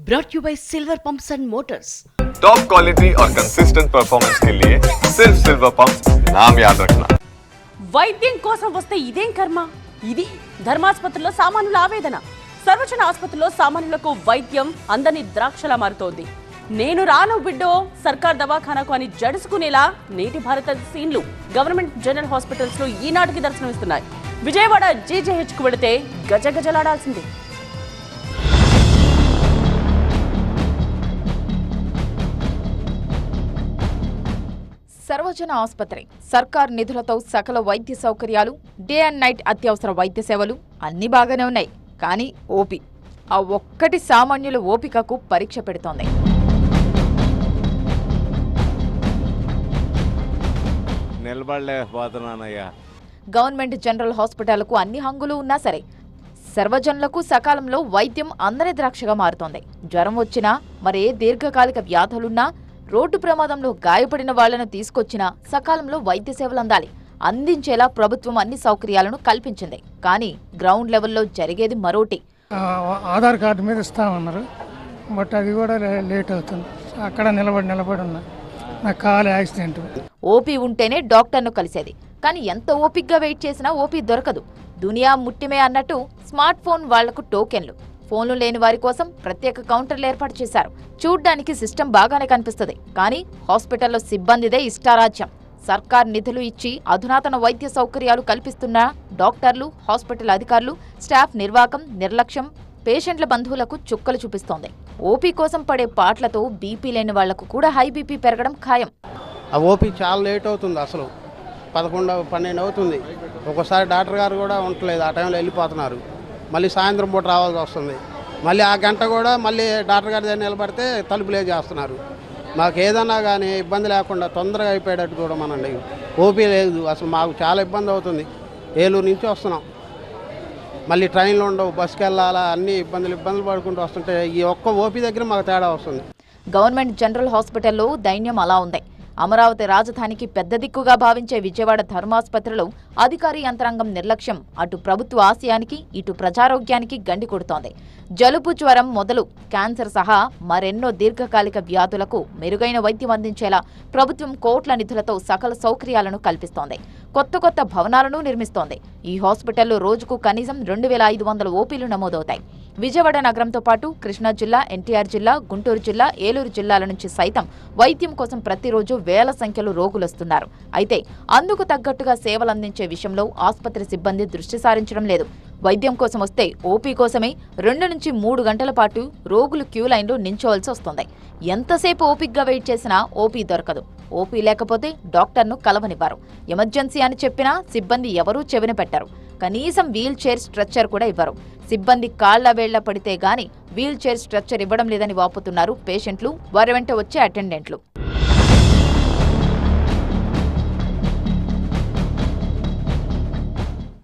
brought you by Silver Pumps and Motors. Top quality और consistent performance के लिए सिर्फ सिल्वर पंप्स नाम याद रखना। వైద్యం కోసం వస్తే ఇదేం కర్మ. ఇది ధర్మాసుపత్రిలో సామాన్యుల ఆవేదన. సర్వజన ఆసుపత్రిలో సామాన్యులకు వైద్యం అందని ద్రాక్షలా మారుతోంది. నేను రాను బిడ్డో సర్కార్ దవాఖానాకు అని జడుసుకునేలా నేటి భారత సీన్లు గవర్నమెంట్ జనరల్ హాస్పిటల్స్ లో ఈనాటికి దర్శనమిస్తున్నాయి. విజయవాడ జీజేహెచ్ కు వెళితే గజగజలాడాల్సిందే. సర్వజన ఆసుపత్రి సర్కార్ నిధులతో సకల వైద్య సౌకర్యాలు, డే అండ్ నైట్ అత్యవసర వైద్య సేవలు అన్నీ బాగానే ఉన్నాయి. కానీ ఓపీ ఆ ఒక్కటి సామాన్యుల ఓపికకు పరీక్ష పెడుతోంది. గవర్నమెంట్ జనరల్ హాస్పిటల్కు అన్ని హంగులు ఉన్నా సరే సర్వజనులకు సకాలంలో వైద్యం అందని ద్రాక్షగా మారుతోంది. జ్వరం వచ్చినా, మరే దీర్ఘకాలిక వ్యాధులున్నా, రోడ్డు ప్రమాదంలో గాయపడిన వాళ్లను తీసుకొచ్చినా సకాలంలో వైద్య సేవలు అందించేలా ప్రభుత్వం అన్ని సౌకర్యాలను కల్పించింది. కానీ గ్రౌండ్ లెవెల్లో జరిగేది మరోటి. ఆధార్ కార్డు మీద ఇస్తామన్నారు, బట్ అది కూడా లేట్ అవుతుంది. అక్కడ నిలబడి ఉన్నా, నాకు కాలు యాక్సిడెంట్. ఓపీ ఉంటేనే డాక్టర్ను కలిసేది. కానీ ఎంత ఓపిక్గా వెయిట్ చేసినా ఓపీ దొరకదు. దునియా ముట్టిమే అన్నట్టు స్మార్ట్ ఫోన్ వాళ్లకు టోకెన్లు. ఫోన్లు లేని వారి కోసం ప్రత్యేక కౌంటర్లు ఏర్పాటు చేశారు. చూడ్డానికి సిస్టమ్ బాగానే కనిపిస్తుంది. కానీ హాస్పిటల్లో సిబ్బందిదే ఇష్టారాజ్యం. సర్కార్ నిధులు ఇచ్చి అధునాతన వైద్య సౌకర్యాలు కల్పిస్తున్న డాక్టర్లు, హాస్పిటల్ అధికారులు, స్టాఫ్ నిర్వాకం, నిర్లక్ష్యం పేషెంట్ల బంధువులకు చుక్కలు చూపిస్తోంది. ఓపీ కోసం పడే పాట్లతో బీపీ లేని వాళ్లకు కూడా హై బీపీ పెరగడం ఖాయం. ఆ ఓపీ చాలా లేట్ అవుతుంది. అసలు 11, 12 అవుతుంది. ఒక్కోసారి డాక్టర్ గారు కూడా ఉండలేదు, ఆ టైంలో వెళ్ళిపోతున్నారు. మళ్ళీ సాయంత్రం పూట రావాల్సి వస్తుంది. మళ్ళీ ఆ గంట కూడా మళ్ళీ డాక్టర్ గారి దగ్గర నిలబడితే తలుపులే చేస్తున్నారు. మాకు ఏదన్నా కానీ ఇబ్బంది లేకుండా తొందరగా అయిపోయేటట్టు కూడా మనండి. ఓపీ లేదు, అసలు మాకు చాలా ఇబ్బంది అవుతుంది. ఏలూరు నుంచి వస్తున్నాం, మళ్ళీ ట్రైన్లు ఉండవు, బస్సుకి వెళ్ళాలా, అన్ని ఇబ్బందులు పడుకుంటూ వస్తుంటే ఈ ఒక్క ఓపీ దగ్గర మాకు తేడా వస్తుంది. గవర్నమెంట్ జనరల్ హాస్పిటల్లో దైన్యం అలా ఉంది. అమరావతి రాజధానికి పెద్ద దిక్కుగా భావించే విజయవాడ ధర్మాసుపత్రిలో అధికారి యంత్రాంగం నిర్లక్ష్యం అటు ప్రభుత్వ ఆశయానికి, ఇటు ప్రజారోగ్యానికి గండి కొడుతోంది. జలుబు, జ్వరం మొదలు క్యాన్సర్ సహా మరెన్నో దీర్ఘకాలిక వ్యాధులకు మెరుగైన వైద్యం అందించేలా ప్రభుత్వం కోట్ల నిధులతో సకల సౌకర్యాలను కల్పిస్తోంది. కొత్త భవనాలను నిర్మిస్తోంది. ఈ హాస్పిటల్లో రోజుకు కనీసం 2500 ఓపీలు నమోదవుతాయి. విజయవాడ నగరంతో పాటు కృష్ణా జిల్లా, ఎన్టీఆర్ జిల్లా, గుంటూరు జిల్లా, ఏలూరు జిల్లాల నుంచి సైతం వైద్యం కోసం ప్రతిరోజు వేల సంఖ్యలో రోగులొస్తున్నారు. అయితే అందుకు తగ్గట్టుగా సేవలందించే విషయంలో ఆసుపత్రి సిబ్బంది దృష్టి సారించడం లేదు. వైద్యం కోసం వస్తే ఓపీ కోసమే 2 నుంచి 3 గంటల పాటు రోగులు క్యూ లైన్లో నించోవలసి వస్తుంది. ఎంతసేపు ఓపిక్గా వెయిట్ చేసినా ఓపీ దొరకదు. ఓపీ లేకపోతే డాక్టర్ను కలవనివ్వరు. ఎమర్జెన్సీ అని చెప్పినా సిబ్బంది ఎవరూ చెవిన పెట్టరు. కనీసం వీల్ చైర్, స్ట్రెచ్చర్ కూడా ఇవ్వరు. సిబ్బంది కాళ్ల వేళ్ల పడితే గాని వీల్ చైర్, స్ట్రెచ్చర్ ఇవ్వడం లేదని వాపోతున్నారు పేషెంట్లు, వారి వెంట వచ్చే అటెండెంట్లు.